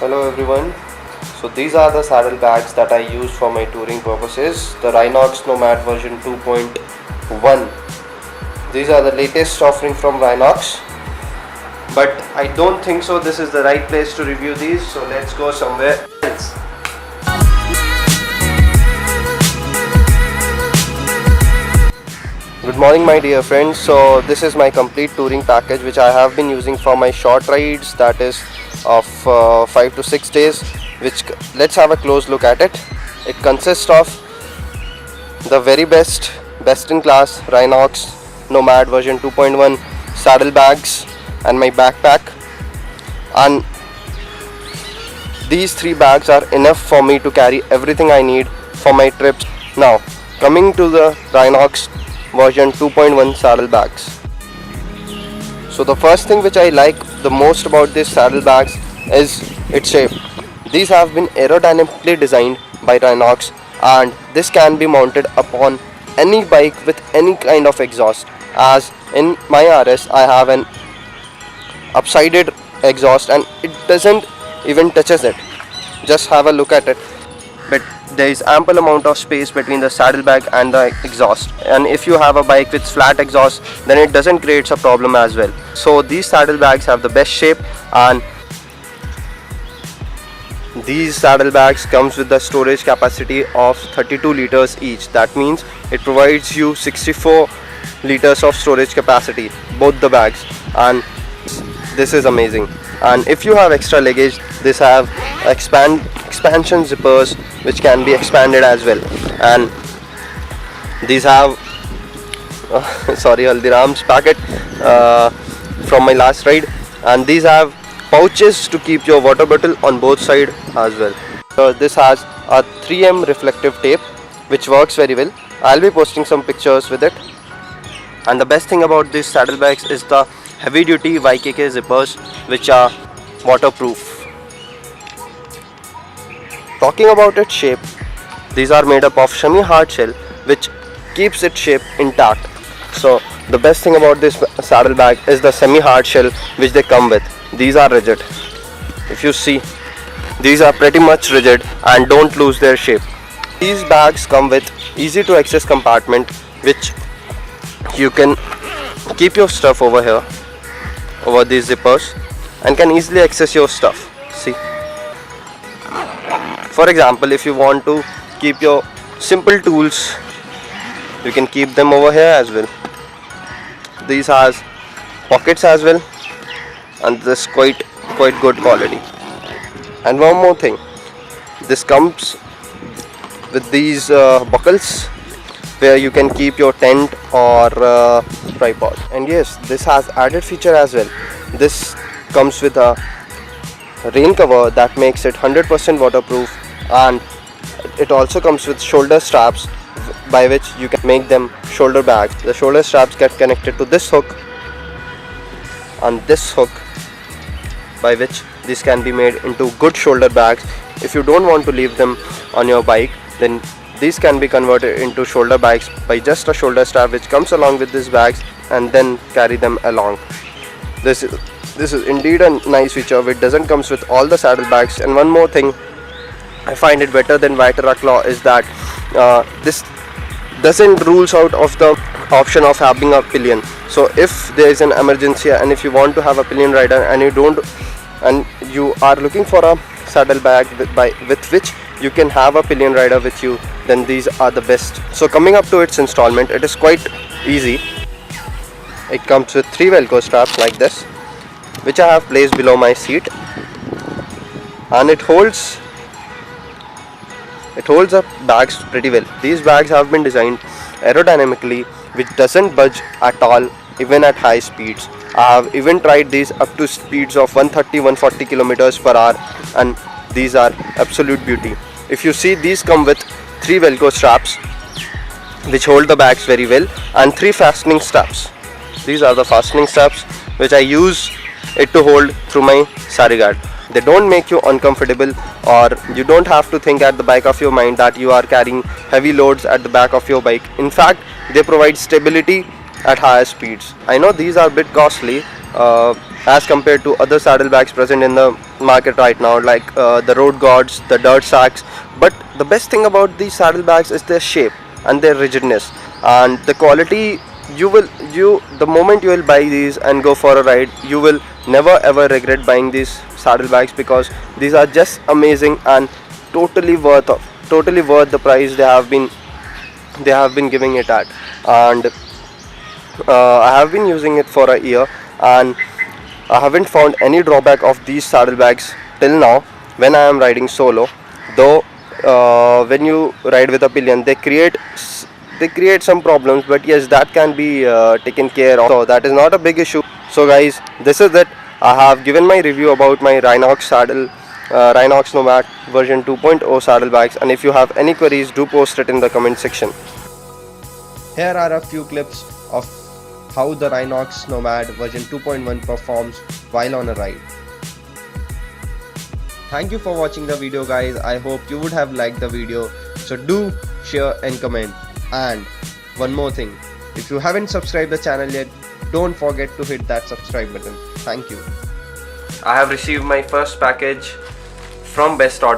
Hello everyone. So these are the saddlebags that I use for my touring purposes. The Rhinox Nomad version 2.1. These are the latest offering from Rhinox. But I don't think so this is the right place to review these. So let's go somewhere else. Good morning my dear friends. So this is my complete touring package which I have been using for my short rides, that is of 5 to 6 days, which let's have a close look at it. It consists of the very best in class Rhinox Nomad version 2.1 saddlebags and my backpack, and these 3 bags are enough for me to carry everything I need for my trips. Now coming to the Rhinox version 2.1 saddlebags. So the first thing which I like the most about these saddlebags is its shape. These have been aerodynamically designed by Rhinox, and this can be mounted upon any bike with any kind of exhaust. As in my RS I have an upsided exhaust and it doesn't even touches it. Just have a look at it. But there is ample amount of space between the saddlebag and the exhaust, and if you have a bike with flat exhaust then it doesn't create a problem as well. So these saddlebags have the best shape, and these saddlebags comes with the storage capacity of 32 liters each. That means it provides you 64 liters of storage capacity, both the bags, and this is amazing. And if you have extra luggage, this have expansion zippers which can be expanded as well, and these have sorry, Haldiram's packet from my last ride, and these have pouches to keep your water bottle on both sides as well. So this has a 3M reflective tape which works very well. I'll be posting some pictures with it. And the best thing about these saddlebags is the heavy duty YKK zippers which are waterproof. Talking about its shape, these are made up of semi hard shell which keeps its shape intact. So the best thing about this saddlebag is the semi hard shell which they come with. These are rigid. If you see, these are pretty much rigid and don't lose their shape. These bags come with easy to access compartment which you can keep your stuff over here, over these zippers, and can easily access your stuff. See, for example, if you want to keep your simple tools, you can keep them over here as well. These has pockets as well, and this quite good quality. And one more thing, this comes with these buckles where you can keep your tent or tripod. And yes, this has added feature as well. This comes with a rain cover that makes it 100% waterproof, and it also comes with shoulder straps by which you can make them shoulder bags. The shoulder straps get connected to this hook and this hook, by which this can be made into good shoulder bags. If you don't want to leave them on your bike, then these can be converted into shoulder bags by just a shoulder strap which comes along with these bags, and then carry them along. This is indeed a nice feature which doesn't comes with all the saddlebags. And one more thing I find it better than Viterra Claw is that this doesn't rules out of the option of having a pillion. So if there is an emergency and if you want to have a pillion rider and you are looking for a saddlebag with which you can have a pillion rider with you, then these are the best. So coming up to its installment, it is quite easy. It comes with 3 velcro straps like this, which I have placed below my seat, and it holds up bags pretty well. These bags have been designed aerodynamically which doesn't budge at all, even at high speeds. I have even tried these up to speeds of 130-140 kilometers per hour, and these are absolute beauty. If you see, these come with 3 velcro straps which hold the bags very well, and 3 fastening straps. These are the fastening straps which I use it to hold through my sari guard. They don't make you uncomfortable, or you don't have to think at the back of your mind that you are carrying heavy loads at the back of your bike. In fact, they provide stability at higher speeds. I know these are a bit costly, as compared to other saddlebags present in the market right now, like the Road Gods, the Dirt Sacks. But the best thing about these saddlebags is their shape and their rigidness and the quality. The moment you will buy these and go for a ride, you will never ever regret buying these saddlebags, because these are just amazing and totally worth the price they have been giving it at. And I have been using it for a year, and I haven't found any drawback of these saddlebags till now when I am riding solo. Though when you ride with a pillion, they create some problems, but yes, that can be taken care of. So that is not a big issue. So guys, this is it. I have given my review about my Rhinox Nomad version 2.0 saddlebags, and if you have any queries, do post it in the comment section. Here are a few clips of how the Rhinox Nomad version 2.1 performs while on a ride. Thank you for watching the video, guys. I hope you would have liked the video. So do share and comment. And one more thing, if you haven't subscribed the channel yet, don't forget to hit that subscribe button. Thank you. I have received my first package from Best Auto.